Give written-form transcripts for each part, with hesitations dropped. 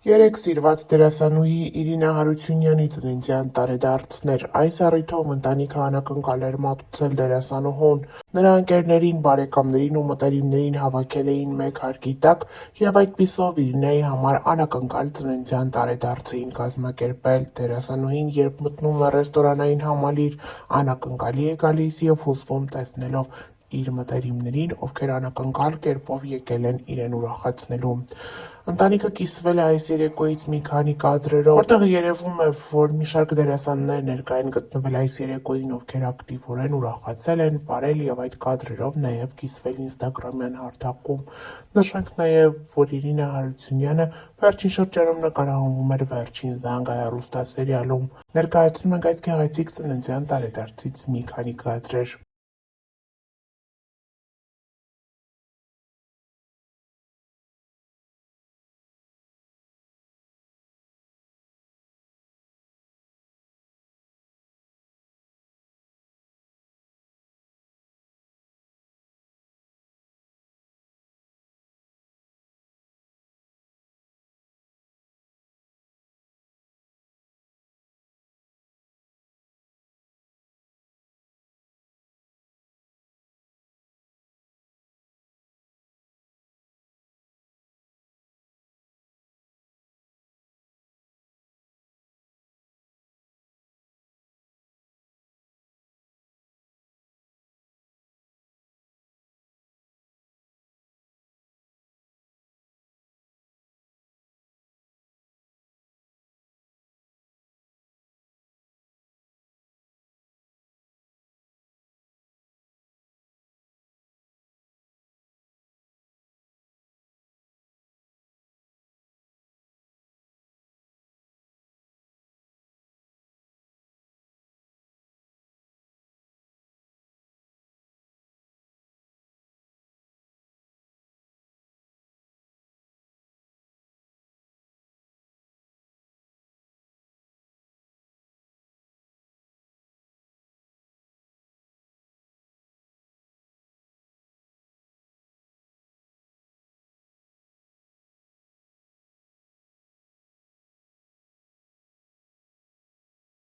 Երեկ սիրված դերասանուհի Իրինա Հարությունյանի ծննդյան տարեդարձն էր։ Այս առիթով ընտանիքը անակնկալ էր մատուցել դերասանուհուն։ Նրա ընկերներին, բարեկամներին ու մտերիմներին հավաքել էին մեկ հարկի տակ և այդպիսով Իրինայի համար անակնկալ ծննդյան տարեդարձ էին կազմակերպել։ Դերասանուհին, երբ մտնում է ռեստորանային համալիր, անակնկալի է գալիս և հուզվում տեսնելով իր մտերիմներին, ովքեր անակնկալ կերպով եկել են իրեն ուրախացնելու։ Ընտանիքը կիսվել է այս երեկոյից մի քանի կադրերով, որտեղ երևում է, որ մի շարք դերասաններ ներկա են գտնվել այս երեկոյին, ովքեր ակտիվորեն ուրախացել են, բարել և այդ կադրերով նաև կիսվել ինստագրամյան հարթակում։ Նշենք նաև, որ Իրինա Հարությունյանը վերջին շրջանում նկարահանվում էր «Վերջին զանգը» հեռուստասերիալում։ Ներկայացնում ենք այս գեղեցիկ ծննդյան տարեդարձից մի քանի կադրեր։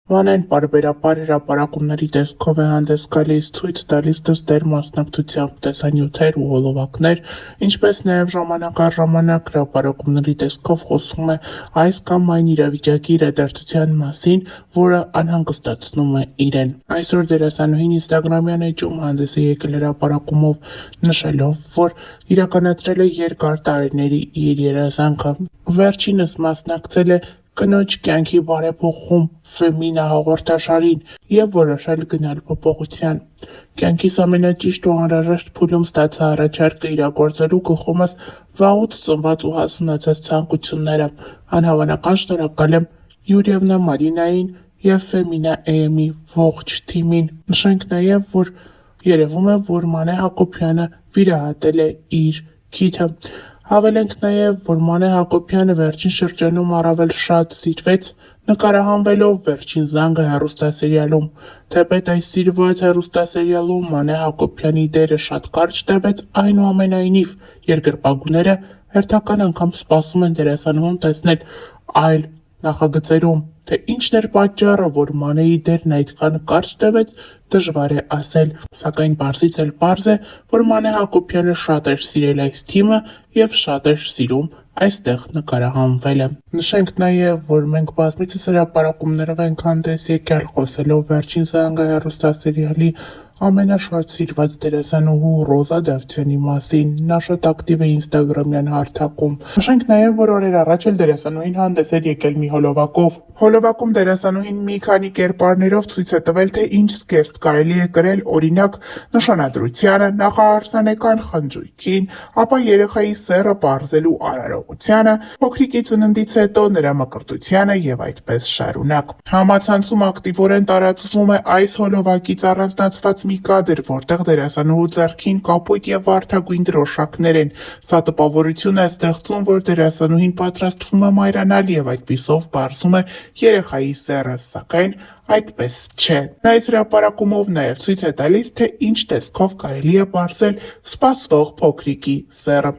Վանեն պարբերաբար հրապարակումների տեսքով է հանդես գալիս, ցույց տալիս դստեր մասնակցությամբ տեսանյութեր ու հոլովակներ, ինչպես նաև ժամանակ առ ժամանակ հրապարակումների տեսքով խոսում է այս կամ այն իրավիճակի իրադարձության մասին, որը անհանգստացնում է իրեն։ Այսօր դերասանուհին ինստագրամյան էջում հանդես է եկել հրապարակումով, նշելով, որ իրականացրել է երկար տարիների իր երազանքը։ Վերջինս մասնակցել է կնոջ կյանքի բարեփոխում Ֆեմինա հաղորդաշարին և որոշել գնալ փոփոխության։ Կյանքիս ամենաճիշտ ու անհրաժեշտ փուլում ստացա առաջարկը իրագործելու գլխումս վաղուց ծնված ու հասունացած ցանկությունները։ Անհավանական շնորհակալ եմ Յուրիևնա Մարինային և Ֆեմինա AM-ի ողջ թիմին։ Նշենք նաև, որ երևում է, որ Մանե Հակոբյանը վիրահատել է իր քիթը։ Հավելենք նաև, որ Մանե Հակոբյանը վերջին շրջանում առավել շատ սիրվեց նկարահանվելով «Վերջին զանգը» հեռուստասերիալում։ Թեպետ այս սիրված հեռուստասերիալում Մանե Հակոբյանի դերը շատ կարճ տևեց, այնուամենայնիվ երկրպագուները հերթական անգամ սպասում են դերասանուհուն տեսնել այլ նախագծերում։ Թե ինչն էր պատճառը, որ Մանեի դերն այդքան կարճ տևեց, դժվար է ասել, սակայն պարզից էլ պարզ է, որ Մանե Հակոբյանը շատ էր սիրել այս թիմը և շատ էր սիրում այստեղ նկարահանվելը։ Նշենք նաև, որ մենք բազմիցս հրապարակումներով ենք հանդես եկել խոսելով «Վերջին զանգը» հեռուստասերիալի ամենաշատ սիրված դերասանուհու Ռոզա Դավթյանի մասին։ Նա շատ ակտիվ է ինստագրամյան հարթակում։ Նշենք նաև, որ օրեր առաջ էլ դերասանուհին հանդես էր եկել մի հոլովակով։ Հոլովակում դերասանուհին մի քանի կերպարներով ցույց է տվել, թե ինչ զգեստ կարելի է կրել, օրինակ, նշանադրությանը, նախահարսանեկան խնջույքին, ապա երեխայի սեռը պարզելու արարողությանը, փոքրիկի ծննդից հետո նրա մկրտությանը և այդպես շարունակ։ Համացանցում ակտիվորեն տարածվում է այս հոլովակից առանձնացված մի կադր, որտեղ դերասանուհու ձեռքին կապույտ և վարդագույն դրոշակներ են։ Սա տպավորություն է ստեղծում, որ դերասանուհին պատրաստվում է մայրանալ և այդպիսով պարզում է երեխայի սեռը, սակայն Այդպես չէ։ Նա այս հրապարակումով նաև ցույց է տալիս, թե ինչ տեսքով կարելի է պարզել սպասվող փոքրիկի սեռը։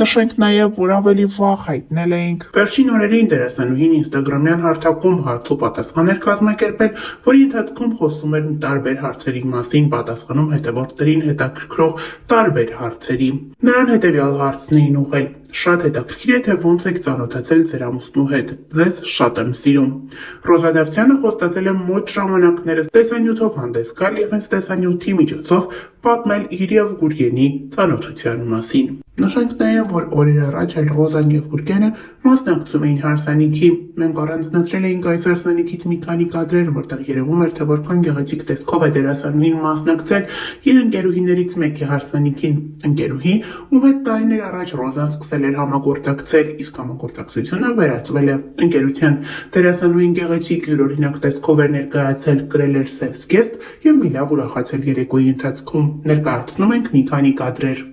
Նշենք նաև, որ ավելի վաղ հայտնել էինք վերջին օրերին դերասանուհին ինստագրամյան հարթակում հարց ու պատասխան էր կազմակերպել, որի ընթացքում խոսում էր տարբեր հարցերի մասին, պատասխանում հետևորդներին հետաքրքրող տարբեր հարցերի։ Նրան հետևյալ հարցն էին ուղղել. Շատ հետաքրքիր է, թե ոնց եք ծանոթացել ձեր ամուսնու հետ։ Ձեզ շատ եմ սիրում։ Ռոզա Դավթյանը խոստացել է մոտ ժամանակներս տեսանյութով հանդես գալ եւ հենց տեսանյութի միջոցով պատմել իր եւ Գուրգենի ծանոթության մասին։ Նշենք նաև, որ օրեր առաջ էլ Ռոզան եւ Գուրգենը մասնակցում էին հարսանիքի։ Մենք առանձնացրել էինք այս հարսանիքից մի քանի կադրեր, որտեղ երևում էր, թե որքան գեղեցիկ տեսքով է դերասանուհին մասնակցել իր ընկերուհիներից մեկի հարսանիքին։ Ընկերուհի, ում հետ տարիներ առաջ Ռոզան սկսել էր համագործակցել, իսկ համագործակցությունը վերածվել է ընկերության։ Դերասանուհին գեղեցիկ յուրօրինակ տեսքով էր ներկայացել, կրել էր սև զգեստ եւ մի լավ ուրախացել երեկոյի ընթացքում։ Ներկայացնում ենք մի քանի կադրեր։